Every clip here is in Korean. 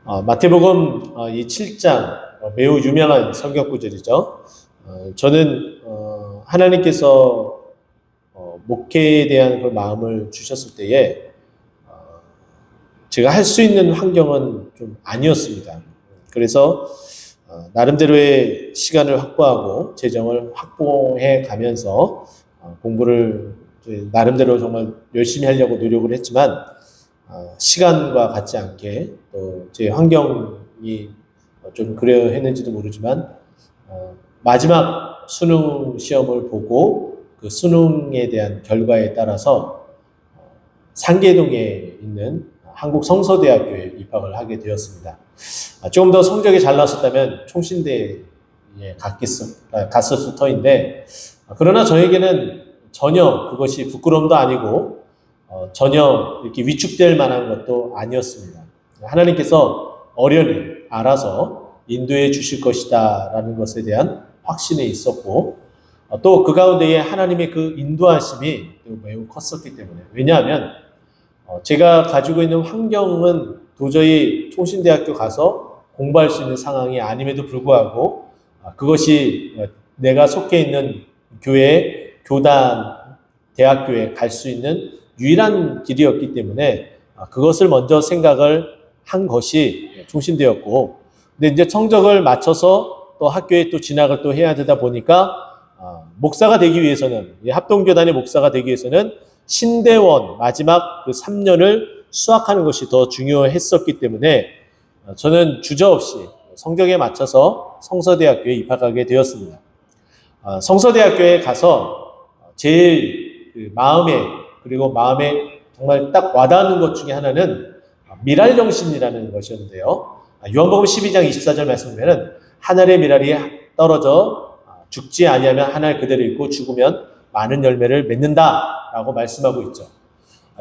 마태복음 이 7장 매우 유명한 성경 구절이죠. 저는 하나님께서 목회에 대한 그 마음을 주셨을 때에 제가 할 수 있는 환경은 좀 아니었습니다. 그래서 나름대로의 시간을 확보하고 재정을 확보해 가면서 공부를 나름대로 정말 열심히 하려고 노력을 했지만 시간과 같지 않게 또 제 환경이 좀 그려 했는지도 모르지만 마지막 수능 시험을 보고 그 수능에 대한 결과에 따라서 상계동에 있는 한국성서대학교에 입학을 하게 되었습니다. 조금 더 성적이 잘 나왔었다면 총신대에 갔었을 터인데 그러나 저에게는 전혀 그것이 부끄러움도 아니고 전혀 이렇게 위축될 만한 것도 아니었습니다. 하나님께서 어련히 알아서 인도해 주실 것이다 라는 것에 대한 확신이 있었고 또 그 가운데에 하나님의 그 인도하심이 매우 컸었기 때문에 왜냐하면 제가 가지고 있는 환경은 도저히 총신대학교 가서 공부할 수 있는 상황이 아님에도 불구하고 그것이 내가 속해 있는 교회, 교단, 대학교에 갈 수 있는 유일한 길이었기 때문에 그것을 먼저 생각을 한 것이 총신대였고 근데 이제 성적을 맞춰서 또 학교에 또 진학을 또 해야 되다 보니까 목사가 되기 위해서는 합동교단의 목사가 되기 위해서는 신대원 마지막 그 3년을 수학하는 것이 더 중요했었기 때문에 저는 주저없이 성적에 맞춰서 성서대학교에 입학하게 되었습니다. 성서대학교에 가서 제일 그 마음에 정말 딱 와닿는 것 중에 하나는 미랄정신이라는 것이었는데요. 요한복음 12장 24절 말씀 보면은 하늘의 미랄이 떨어져 죽지 아니하면 하늘 그대로 있고 죽으면 많은 열매를 맺는다라고 말씀하고 있죠.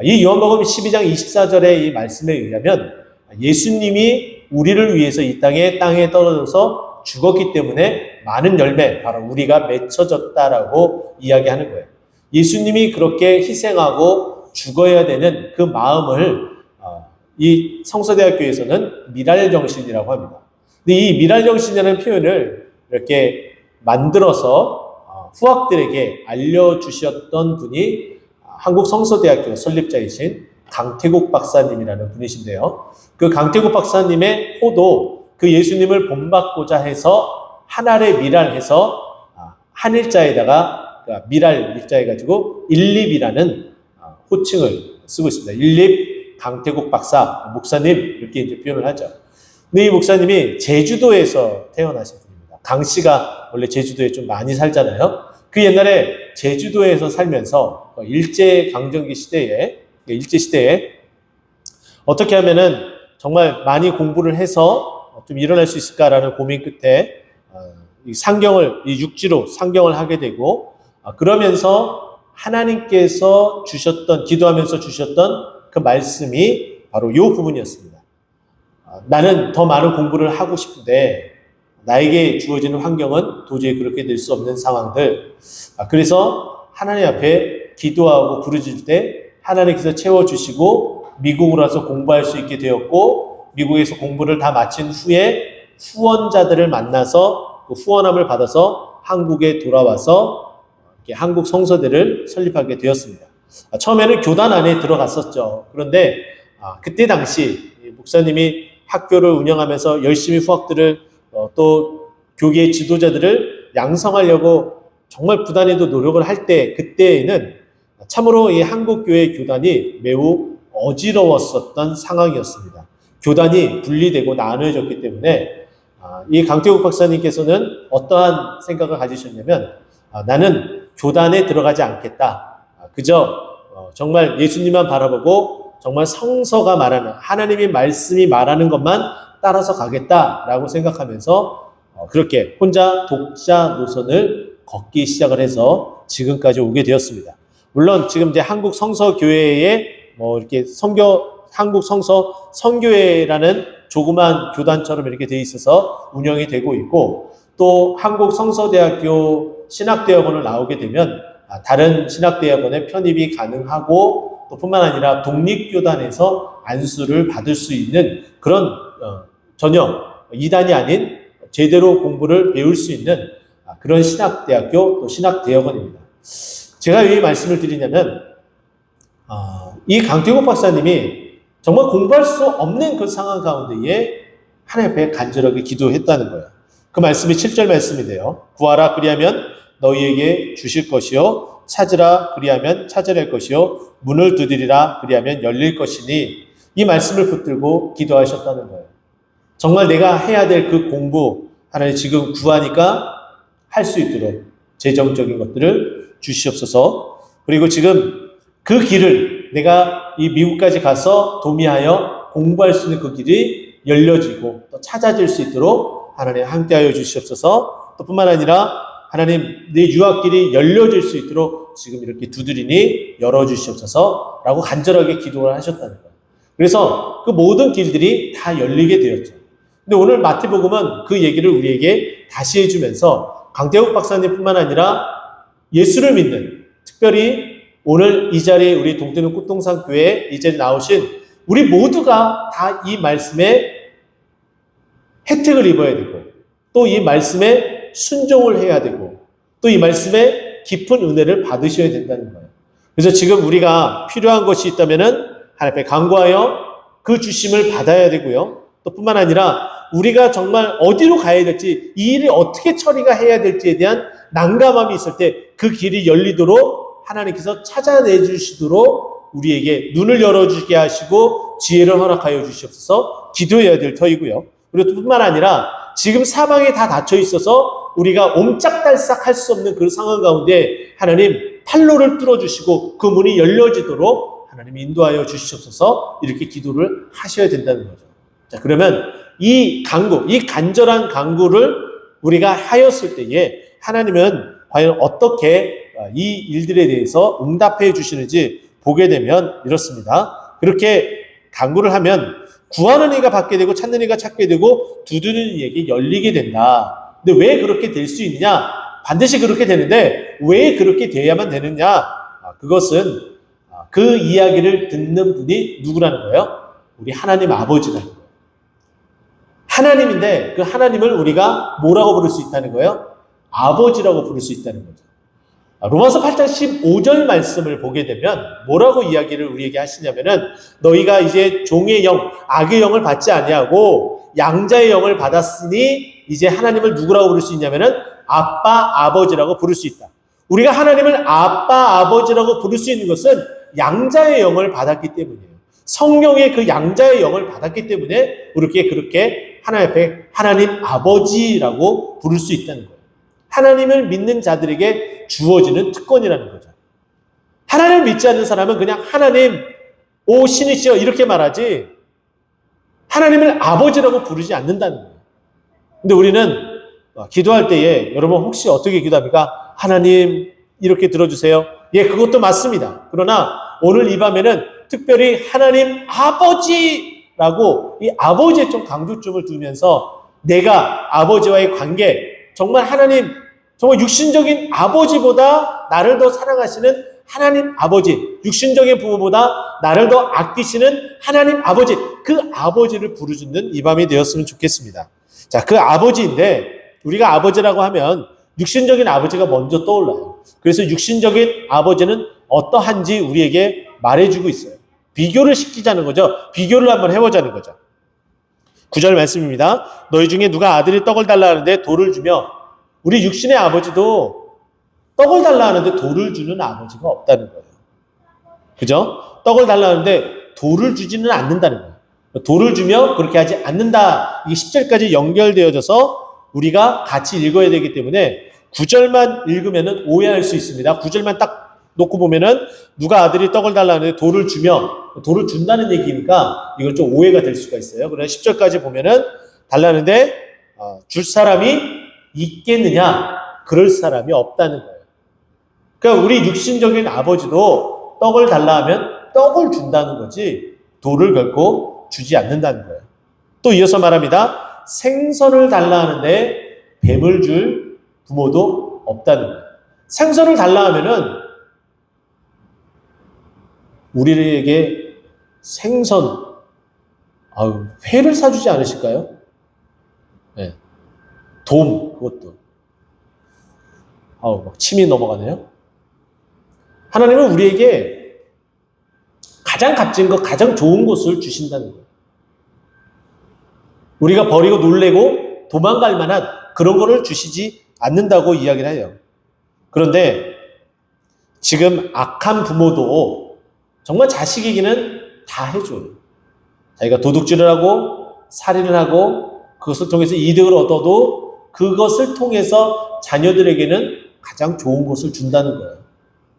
이 요한복음 12장 24절의 이 말씀에 의하면 예수님이 우리를 위해서 이 땅에 떨어져서 죽었기 때문에 많은 열매, 바로 우리가 맺혀졌다라고 이야기하는 거예요. 예수님이 그렇게 희생하고 죽어야 되는 그 마음을 이 성서대학교에서는 미랄정신이라고 합니다. 근데 이 미랄정신이라는 표현을 이렇게 만들어서 후학들에게 알려주셨던 분이 한국성서대학교 설립자이신 강태국 박사님이라는 분이신데요. 그 강태국 박사님의 호도 그 예수님을 본받고자 해서 하늘의 미랄해서 한일자에다가 미랄 일자해 가지고 일립이라는 호칭을 쓰고 있습니다. 일립 강태국 박사 목사님 이렇게 이제 표현을 하죠. 근데 이 목사님이 제주도에서 태어나신 분입니다. 강 씨가 원래 제주도에 좀 많이 살잖아요. 그 옛날에 제주도에서 살면서 일제강점기 시대에 어떻게 하면은 정말 많이 공부를 해서 좀 일어날 수 있을까라는 고민 끝에 육지로 상경을 하게 되고 그러면서 하나님께서 기도하면서 주셨던 그 말씀이 바로 이 부분이었습니다. 나는 더 많은 공부를 하고 싶은데 나에게 주어지는 환경은 도저히 그렇게 될 수 없는 상황들. 그래서 하나님 앞에 기도하고 부르짖을 때 하나님께서 채워주시고 미국으로 와서 공부할 수 있게 되었고 미국에서 공부를 다 마친 후에 후원자들을 만나서 그 후원함을 받아서 한국에 돌아와서 한국 성서대를 설립하게 되었습니다. 처음에는 교단 안에 들어갔었죠. 그런데 그때 당시 목사님이 학교를 운영하면서 열심히 후학들을 또 교계의 지도자들을 양성하려고 정말 부단히도 노력을 할 때 그때에는 참으로 이 한국교회 교단이 매우 어지러웠었던 상황이었습니다. 교단이 분리되고 나눠졌기 때문에 이 강태국 박사님께서는 어떠한 생각을 가지셨냐면 나는 교단에 들어가지 않겠다. 그저 정말 예수님만 바라보고 정말 성서가 말하는 하나님의 말씀이 말하는 것만 따라서 가겠다라고 생각하면서 그렇게 혼자 독자 노선을 걷기 시작을 해서 지금까지 오게 되었습니다. 물론 지금 이제 한국 성서교회에 이렇게 한국 성서 선교회라는 조그만 교단처럼 이렇게 돼 있어서 운영이 되고 있고 또 한국 성서대학교 신학대학원을 나오게 되면 다른 신학대학원에 편입이 가능하고 또 뿐만 아니라 독립교단에서 안수를 받을 수 있는 그런 전혀 이단이 아닌 제대로 공부를 배울 수 있는 그런 신학대학교 또 신학대학원입니다. 제가 왜 이 말씀을 드리냐면 이 강태국 박사님이 정말 공부할 수 없는 그 상황 가운데에 하나님 앞에 간절하게 기도했다는 거예요. 그 말씀이 7절 말씀인데요. 구하라 그리하면 너희에게 주실 것이요 찾으라 그리하면 찾으릴 것이요 문을 두드리라 그리하면 열릴 것이니 이 말씀을 붙들고 기도하셨다는 거예요. 정말 내가 해야 될 그 공부 하나님 지금 구하니까 할 수 있도록 재정적인 것들을 주시옵소서. 그리고 지금 그 길을 내가 이 미국까지 가서 도미하여 공부할 수 있는 그 길이 열려지고 또 찾아질 수 있도록 하나님 함께하여 주시옵소서. 또 뿐만 아니라 하나님 내 유학길이 열려질 수 있도록 지금 이렇게 두드리니 열어주시옵소서 라고 간절하게 기도를 하셨다는 거예요. 그래서 그 모든 길들이 다 열리게 되었죠. 근데 오늘 마태복음은 그 얘기를 우리에게 다시 해주면서 강태국 박사님뿐만 아니라 예수를 믿는, 특별히 오늘 이 자리에 우리 동태는 꽃동산 교회에 이 자리에 나오신 우리 모두가 다 이 말씀에 혜택을 입어야 되고 또 이 말씀에 순종을 해야 되고 또 이 말씀에 깊은 은혜를 받으셔야 된다는 거예요. 그래서 지금 우리가 필요한 것이 있다면은 하나님 앞에 간구하여 그 주심을 받아야 되고요. 또 뿐만 아니라 우리가 정말 어디로 가야 될지, 이 일을 어떻게 처리가 해야 될지에 대한 난감함이 있을 때 그 길이 열리도록 하나님께서 찾아내 주시도록 우리에게 눈을 열어주게 하시고 지혜를 허락하여 주시옵소서. 기도해야 될 터이고요. 그리고 또 뿐만 아니라 지금 사방에 다 닫혀 있어서 우리가 옴짝달싹 할 수 없는 그 상황 가운데 하나님 판로를 뚫어주시고 그 문이 열려지도록 하나님 인도하여 주시옵소서. 이렇게 기도를 하셔야 된다는 거죠. 자, 그러면 이 간구, 이 간절한 간구를 우리가 하였을 때에 하나님은 과연 어떻게 이 일들에 대해서 응답해 주시는지 보게 되면 이렇습니다. 그렇게 간구를 하면 구하는 이가 받게 되고 찾는 이가 찾게 되고 두드리는 이에게 열리게 된다. 근데 왜 그렇게 될 수 있느냐? 반드시 그렇게 되는데 왜 그렇게 돼야만 되느냐? 그것은 그 이야기를 듣는 분이 누구라는 거예요? 우리 하나님 아버지라는 거예요. 하나님인데 그 하나님을 우리가 뭐라고 부를 수 있다는 거예요? 아버지라고 부를 수 있다는 거죠. 로마서 8장 15절 말씀을 보게 되면 뭐라고 이야기를 우리에게 하시냐면은 너희가 이제 종의 영, 악의 영을 받지 아니하고 양자의 영을 받았으니 이제 하나님을 누구라고 부를 수 있냐면은 아빠, 아버지라고 부를 수 있다. 우리가 하나님을 아빠, 아버지라고 부를 수 있는 것은 양자의 영을 받았기 때문이에요. 성령의 그 양자의 영을 받았기 때문에 우리가 그렇게 하나님 앞에 하나님 아버지라고 부를 수 있다는 거예요. 하나님을 믿는 자들에게 주어지는 특권이라는 거죠. 하나님을 믿지 않는 사람은 그냥 하나님, 오 신이시여 이렇게 말하지 하나님을 아버지라고 부르지 않는다는 거예요. 근데 우리는 기도할 때에 여러분 혹시 어떻게 기도합니까? 하나님 이렇게 들어주세요. 예, 그것도 맞습니다. 그러나 오늘 이 밤에는 특별히 하나님 아버지라고 이 아버지에 좀 강조점을 두면서 내가 아버지와의 관계, 정말 하나님, 정말 육신적인 아버지보다 나를 더 사랑하시는 하나님 아버지, 육신적인 부모보다 나를 더 아끼시는 하나님 아버지, 그 아버지를 부르짖는 이 밤이 되었으면 좋겠습니다. 자, 그 아버지인데 우리가 아버지라고 하면 육신적인 아버지가 먼저 떠올라요. 그래서 육신적인 아버지는 어떠한지 우리에게 말해주고 있어요. 비교를 시키자는 거죠. 비교를 한번 해보자는 거죠. 9절 말씀입니다. 너희 중에 누가 아들이 떡을 달라 하는데 돌을 주며, 우리 육신의 아버지도 떡을 달라 하는데 돌을 주는 아버지가 없다는 거예요. 그죠? 떡을 달라 하는데 돌을 주지는 않는다는 거예요. 돌을 주며 그렇게 하지 않는다. 이게 10절까지 연결되어져서 우리가 같이 읽어야 되기 때문에 9절만 읽으면 오해할 수 있습니다. 9절만 딱 놓고 보면은 누가 아들이 떡을 달라 하는데 돌을 주며, 돌을 준다는 얘기니까 이건 좀 오해가 될 수가 있어요. 그러나 10절까지 보면은 달라는데 줄 사람이 있겠느냐? 그럴 사람이 없다는 거예요. 그러니까 우리 육신적인 아버지도 떡을 달라 하면 떡을 준다는 거지 돌을 결코 주지 않는다는 거예요. 또 이어서 말합니다. 생선을 달라 하는데 뱀을 줄 부모도 없다는 거예요. 생선을 달라 하면은 우리에게 생선, 회를 사주지 않으실까요? 그것도. 막 침이 넘어가네요. 하나님은 우리에게 가장 값진 것, 가장 좋은 것을 주신다는 거예요. 우리가 버리고 놀래고 도망갈 만한 그런 거를 주시지 않는다고 이야기를 해요. 그런데 지금 악한 부모도 정말 자식에게는 다 해줘요. 자기가 도둑질을 하고 살인을 하고 그것을 통해서 이득을 얻어도 그것을 통해서 자녀들에게는 가장 좋은 것을 준다는 거예요.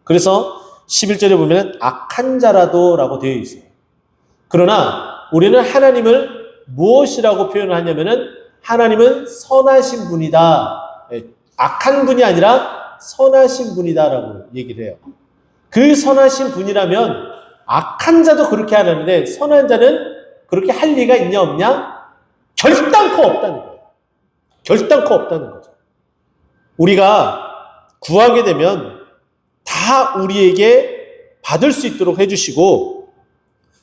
그래서 11절에 보면 악한 자라도 라고 되어 있어요. 그러나 우리는 하나님을 무엇이라고 표현을 하냐면은 하나님은 선하신 분이다. 악한 분이 아니라 선하신 분이다라고 얘기를 해요. 그 선하신 분이라면 악한 자도 그렇게 안 하는데 선한 자는 그렇게 할 리가 있냐 없냐? 결단코 없다는 거예요. 결단코 없다는 거죠. 우리가 구하게 되면 다 우리에게 받을 수 있도록 해주시고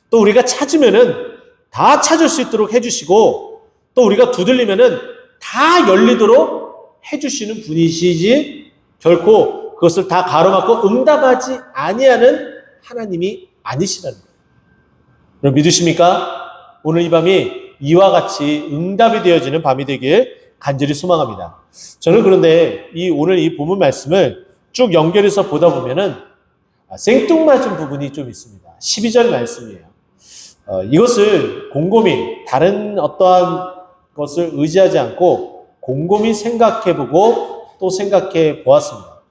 또 우리가 찾으면은 다 찾을 수 있도록 해주시고 또 우리가 두들리면은 다 열리도록 해주시는 분이시지 결코 그것을 다 가로막고 응답하지 아니하는 하나님이 아니시라는 거예요. 여러분 믿으십니까? 오늘 이 밤이 이와 같이 응답이 되어지는 밤이 되길 간절히 소망합니다. 저는 그런데 오늘 이 본문 말씀을 쭉 연결해서 보다 보면은 생뚱맞은 부분이 좀 있습니다. 12절 말씀이에요. 이것을 곰곰이 다른 어떠한 것을 의지하지 않고 곰곰이 생각해보고 또 생각해 보았습니다.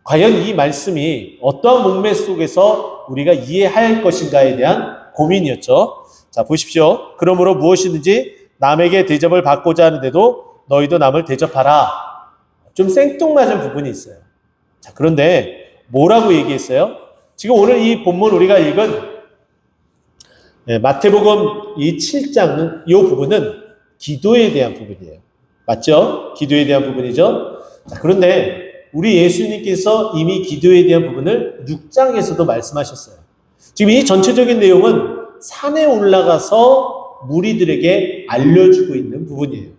과연 이 말씀이 어떠한 목매 속에서 우리가 이해할 것인가에 대한 고민이었죠. 자, 보십시오. 그러므로 무엇이든지 남에게 대접을 받고자 하는데도 너희도 남을 대접하라. 좀 생뚱맞은 부분이 있어요. 자, 그런데 뭐라고 얘기했어요? 지금 오늘 이 본문 우리가 읽은 마태복음 이 7장은 이 부분은 기도에 대한 부분이에요. 맞죠? 기도에 대한 부분이죠. 자, 그런데 우리 예수님께서 이미 기도에 대한 부분을 6장에서도 말씀하셨어요. 지금 이 전체적인 내용은 산에 올라가서 무리들에게 알려주고 있는 부분이에요.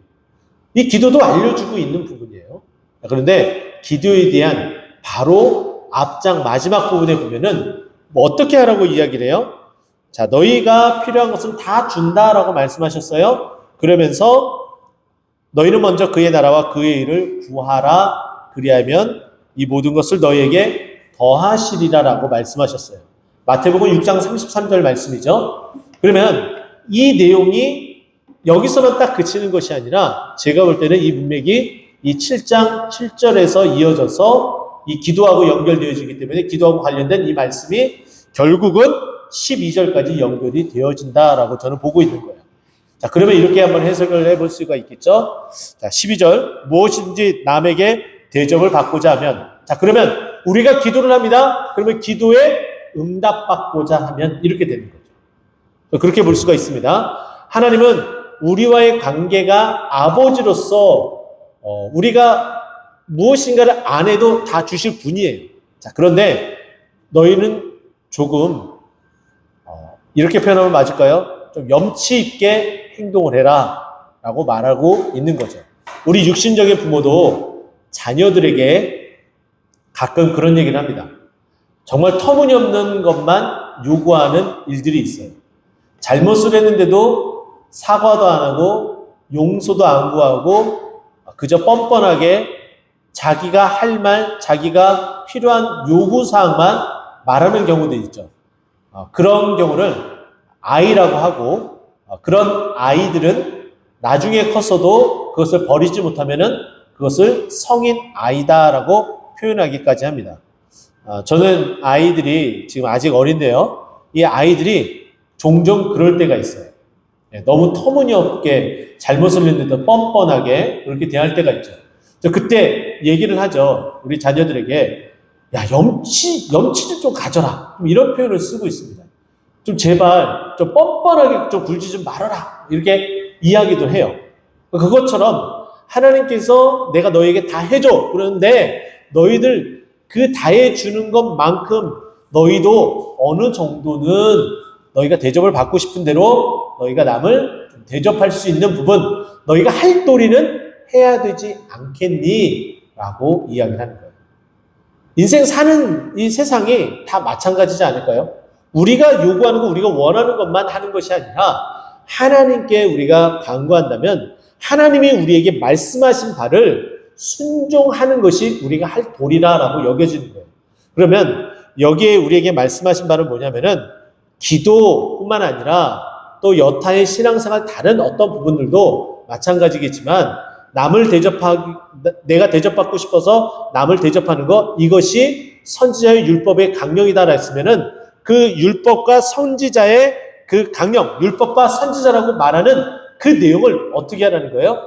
이 기도도 알려주고 있는 부분이에요. 그런데 기도에 대한 바로 앞장 마지막 부분에 보면은 뭐 어떻게 하라고 이야기를 해요? 자, 너희가 필요한 것은 다 준다라고 말씀하셨어요. 그러면서 너희는 먼저 그의 나라와 그의 일을 구하라. 그리하면 이 모든 것을 너희에게 더하시리라라고 말씀하셨어요. 마태복음 6장 33절 말씀이죠. 그러면 이 내용이 여기서만 딱 그치는 것이 아니라 제가 볼 때는 이 문맥이 이 7장 7절에서 이어져서 이 기도하고 연결되어지기 때문에 기도하고 관련된 이 말씀이 결국은 12절까지 연결이 되어진다라고 저는 보고 있는 거예요. 자, 그러면 이렇게 한번 해석을 해볼 수가 있겠죠? 자, 12절. 무엇인지 남에게 대접을 받고자 하면. 자, 그러면 우리가 기도를 합니다. 그러면 기도에 응답받고자 하면 이렇게 되는 거죠. 그렇게 볼 수가 있습니다. 하나님은 우리와의 관계가 아버지로서 우리가 무엇인가를 안 해도 다 주실 분이에요. 자, 그런데 너희는 조금 이렇게 표현하면 맞을까요? 좀 염치 있게 행동을 해라 라고 말하고 있는 거죠. 우리 육신적인 부모도 자녀들에게 가끔 그런 얘기를 합니다. 정말 터무니없는 것만 요구하는 일들이 있어요. 잘못을 했는데도 사과도 안 하고 용서도 안 구하고 그저 뻔뻔하게 자기가 할 말, 자기가 필요한 요구사항만 말하는 경우도 있죠. 그런 경우를 아이라고 하고 그런 아이들은 나중에 컸어도 그것을 버리지 못하면은 그것을 성인 아이다라고 표현하기까지 합니다. 저는 아이들이 지금 아직 어린데요. 이 아이들이 종종 그럴 때가 있어요. 너무 터무니없게 잘못을 했는데도 뻔뻔하게 그렇게 대할 때가 있죠. 그때 얘기를 하죠. 우리 자녀들에게 야, 염치 좀 가져라. 이런 표현을 쓰고 있습니다. 좀 제발 좀 뻔뻔하게 좀 굴지 좀 말아라. 이렇게 이야기도 해요. 그것처럼 하나님께서 내가 너에게 다 해줘. 그런데 너희들 그 다 해주는 것만큼 너희도 어느 정도는 너희가 대접을 받고 싶은 대로 너희가 남을 대접할 수 있는 부분, 너희가 할 도리는 해야 되지 않겠니? 라고 이야기를 하는 거예요. 인생 사는 이 세상이 다 마찬가지지 않을까요? 우리가 요구하는 거, 우리가 원하는 것만 하는 것이 아니라 하나님께 우리가 간구한다면 하나님이 우리에게 말씀하신 바를 순종하는 것이 우리가 할 도리라라고 여겨지는 거예요. 그러면 여기에 우리에게 말씀하신 바는 뭐냐면은 기도뿐만 아니라 또 여타의 신앙생활 다른 어떤 부분들도 마찬가지겠지만 내가 대접받고 싶어서 남을 대접하는 것, 이것이 선지자의 율법의 강령이다라 했으면은 그 율법과 선지자의 그 강령, 율법과 선지자라고 말하는 그 내용을 어떻게 하라는 거예요?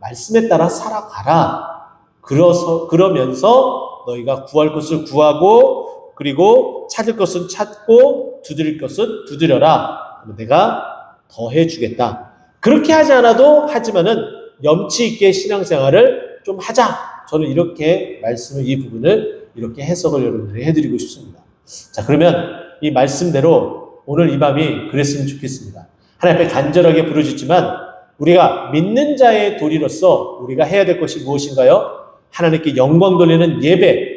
말씀에 따라 살아가라. 그러면서 너희가 구할 것을 구하고 그리고 찾을 것은 찾고 두드릴 것은 두드려라. 내가 더해 주겠다. 그렇게 하지 않아도 하지만은 염치 있게 신앙생활을 좀 하자. 저는 이렇게 이 부분을 이렇게 해석을 여러분들이 해드리고 싶습니다. 자, 그러면 이 말씀대로 오늘 이 밤이 그랬으면 좋겠습니다. 하나님 앞에 간절하게 부르짖지만 우리가 믿는 자의 도리로서 우리가 해야 될 것이 무엇인가요? 하나님께 영광 돌리는 예배,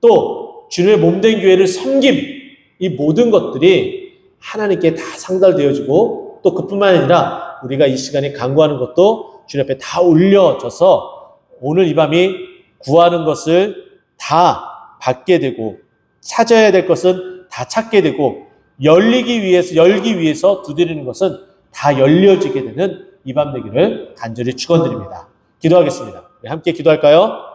또 주님의 몸된 교회를 섬김, 이 모든 것들이 하나님께 다 상달되어지고 또 그뿐만 아니라 우리가 이 시간에 간구하는 것도 주님 앞에 다 올려져서 오늘 이 밤이 구하는 것을 다 받게 되고 찾아야 될 것은 다 찾게 되고 열기 위해서 두드리는 것은 다 열려지게 되는 이 밤 되기를 간절히 축원드립니다. 기도하겠습니다. 함께 기도할까요?